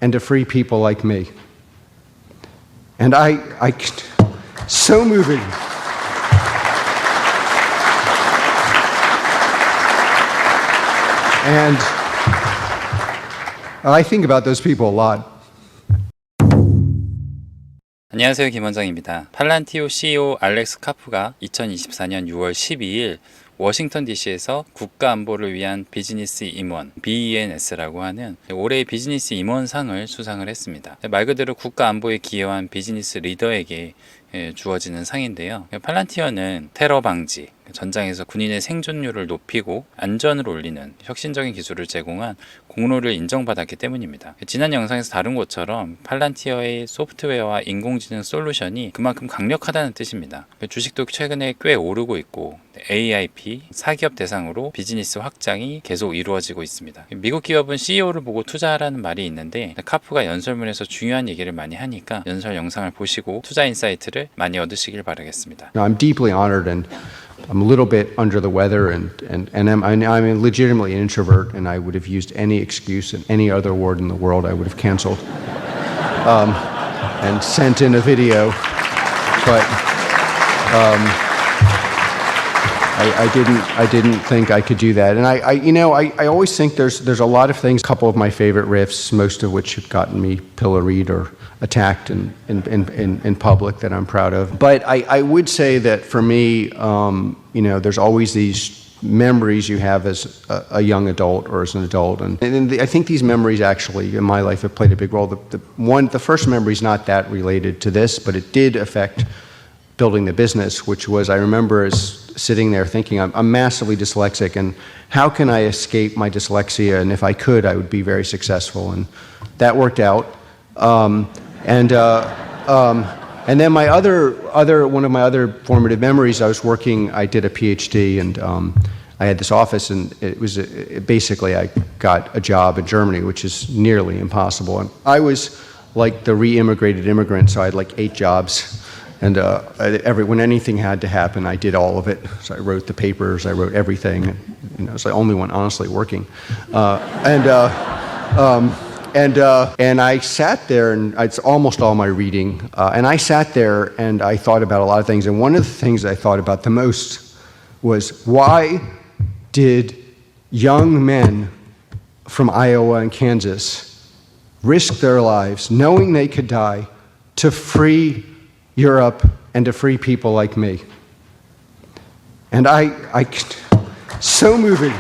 and to free people like me. And so moving. And I think about those people a lot. 안녕하세요, 김 원장입니다. 팔란티오 CEO 알렉스 카프가 2024년 6월 12일 워싱턴 DC에서 국가안보를 위한 비즈니스임원 BENS라고 하는 올해의 비즈니스임원상을 수상을 했습니다. 말 그대로 국가안보에 기여한 비즈니스 리더에게 주어지는 상인데요. 팔란티어는 테러 방지, 전장에서 군인의 생존율을 높이고 안전을 올리는 혁신적인 기술을 제공한 공로를 인정받았기 때문입니다. 지난 영상에서 다룬 것처럼 팔란티어의 소프트웨어와 인공지능 솔루션이 그만큼 강력하다는 뜻입니다. 주식도 최근에 꽤 오르고 있고 AIP, 사기업 대상으로 비즈니스 확장이 계속 이루어지고 있습니다. 미국 기업은 CEO를 보고 투자하라는 말이 있는데 카프가 연설문에서 중요한 얘기를 많이 하니까 연설 영상을 보시고 투자 인사이트를 많이 얻으시길 바라겠습니다. I'm deeply honored and I'm a little bit under the weather and I'm legitimately an introvert and I would have used any excuse and any other word in the world I would have canceled and sent in a video, but I didn't think I could do that. And I always think there's a lot of things, a couple of my favorite riffs, most of which have gotten me pilloried or attacked in public that I'm proud of. But I would say that for me, there's always these memories you have as a young adult or as an adult. And I think these memories actually in my life have played a big role. The first memory is not that related to this, but it did affect building the business, which was, I remember as sitting there thinking, I'm massively dyslexic, and how can I escape my dyslexia? And if I could, I would be very successful. And that worked out. And then my one of my other formative memories, I did a PhD, and I had this office, and basically I got a job in Germany, which is nearly impossible. And I was like the re-immigrated immigrant, so I had like 8 jobs. And when anything had to happen, I did all of it. So I wrote the papers, I wrote everything. And, I was the only one honestly working. And I sat there, and it's almost all my reading. And I sat there and I thought about a lot of things. And one of the things I thought about the most was, why did young men from Iowa and Kansas risk their lives, knowing they could die, to free Europe and to free people like me? And so moving.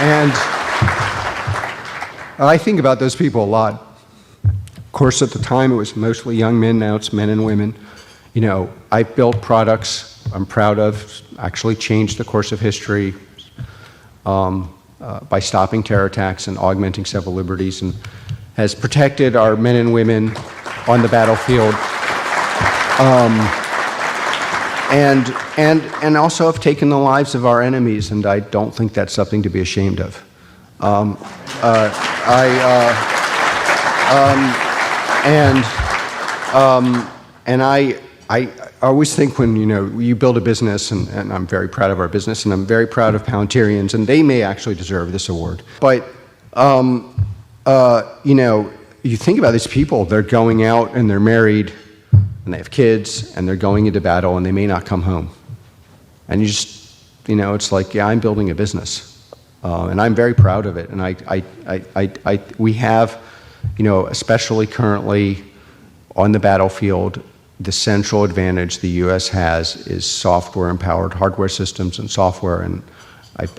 And I think about those people a lot. Of course, at the time it was mostly young men, now it's men and women. I built products I'm proud of, actually changed the course of history by stopping terror attacks and augmenting civil liberties, and has protected our men and women on the battlefield, and also have taken the lives of our enemies, and I don't think that's something to be ashamed of. I always think when you build a business, and I'm very proud of our business, and I'm very proud of Palantirians, and they may actually deserve this award. But you think about these people; they're going out and they're married, and they have kids, and they're going into battle, and they may not come home. And you just, it's like, yeah, I'm building a business, and I'm very proud of it. And we have, especially currently on the battlefield, the central advantage the U.S. has is software-empowered hardware systems and software, and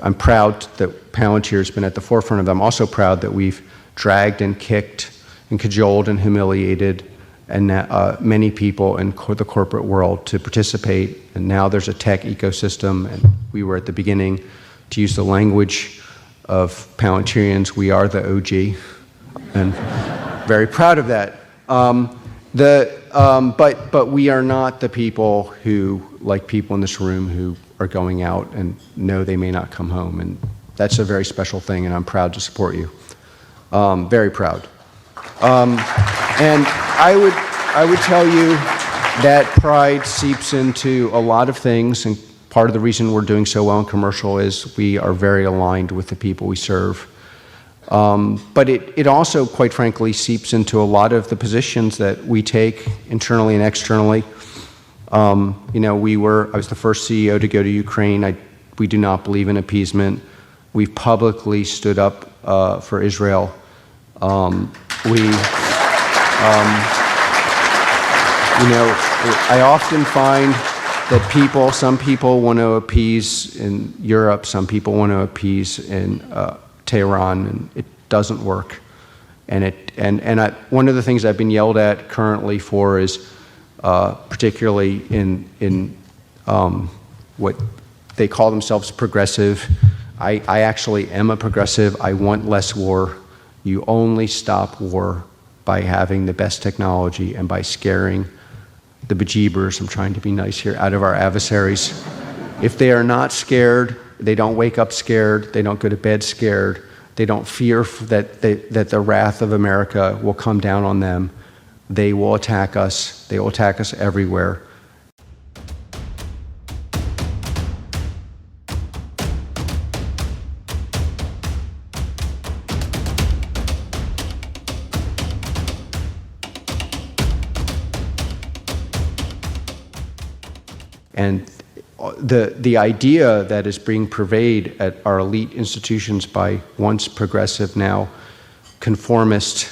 I'm proud that Palantir has been at the forefront of them. I'm also proud that we've dragged and kicked and cajoled and humiliated and many people in the corporate world to participate, and now there's a tech ecosystem, and we were at the beginning, to use the language of Palantirians, we are the OG, and very proud of that. But we are not the people who, like people in this room, who are going out and know they may not come home. And that's a very special thing, and I'm proud to support you. Very proud. And I would tell you that pride seeps into a lot of things, part of the reason we're doing so well in commercial is we are very aligned with the people we serve. But it also, quite frankly, seeps into a lot of the positions that we take internally and externally. You know, I was the first CEO to go to Ukraine. We do not believe in appeasement. We've publicly stood up for Israel. You know, I often find that some people want to appease in Europe, some people want to appease in Tehran, and it doesn't work. And one of the things I've been yelled at currently for is, particularly in what they call themselves progressive. I actually am a progressive. I want less war. You only stop war by having the best technology and by scaring the bejeebers, I'm trying to be nice here, out of our adversaries. If they are not scared, they don't wake up scared, they don't go to bed scared, they don't fear that the wrath of America will come down on them, they will attack us. They will attack us everywhere. And the idea that is being purveyed at our elite institutions by once progressive, now conformist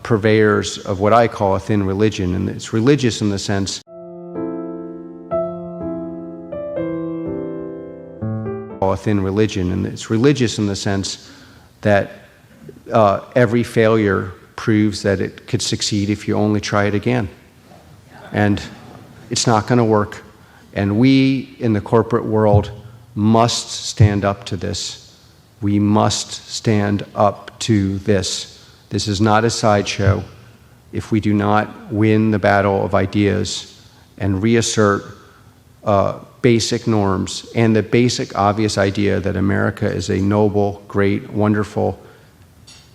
purveyors of what I call a thin religion, and it's religious in the sense that every failure proves that it could succeed if you only try it again. And it's not going to work. And we in the corporate world must stand up to this. We must stand up to this. This is not a sideshow. If we do not win the battle of ideas and reassert basic norms and the basic obvious idea that America is a noble, great, wonderful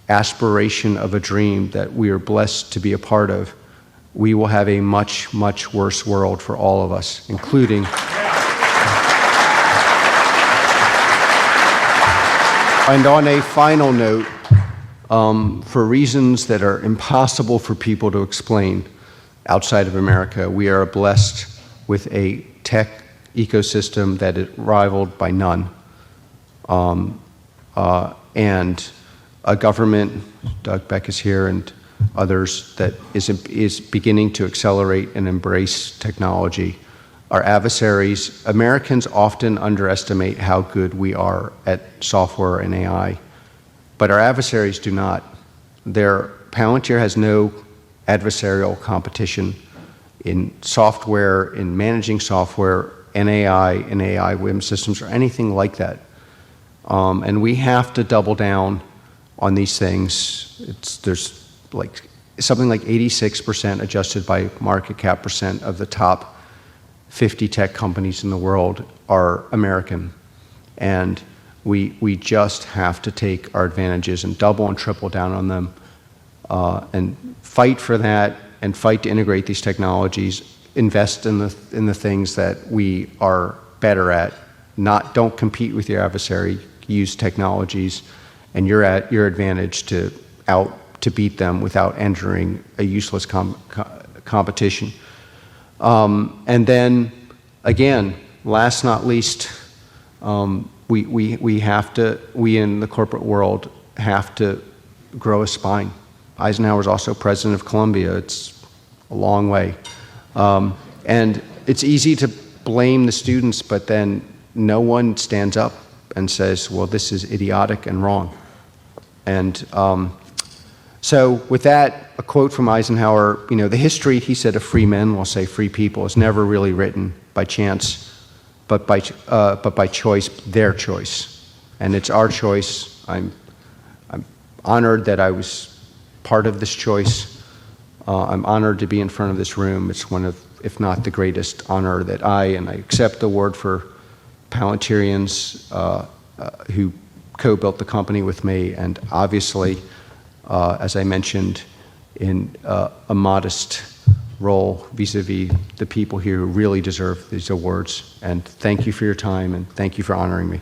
aspiration of a dream that we are blessed to be a part of, we will have a much, much worse world for all of us, including... And on a final note, for reasons that are impossible for people to explain outside of America, we are blessed with a tech ecosystem that is rivaled by none. And a government, Doug Beck is here, and others, that is beginning to accelerate and embrace technology. Our adversaries, Americans often underestimate how good we are at software and AI, but our adversaries do not. Palantir has no adversarial competition in software, in managing software, and AI WIM systems, or anything like that. And we have to double down on these things. There's like something like 86% adjusted by market cap percent of the top 50 tech companies in the world are American. And we just have to take our advantages and double and triple down on them, and fight for that, and fight to integrate these technologies, invest in the things that we are better at. Don't compete with your adversary, use technologies and your advantage to beat them without entering a useless competition. And then, again, last not least, we in the corporate world have to grow a spine. Eisenhower's also president of Columbia. It's a long way. And it's easy to blame the students, but then no one stands up and says, well, this is idiotic and wrong. And so with that, a quote from Eisenhower, the history, he said, of free men, we'll say free people, is never really written by chance, but by choice, their choice. And it's our choice. I'm honored that I was part of this choice. I'm honored to be in front of this room. It's one of, if not the greatest honor that I accept the award for Palantirians who co-built the company with me, and obviously, as I mentioned, in a modest role vis-a-vis the people here who really deserve these awards. And thank you for your time and thank you for honoring me.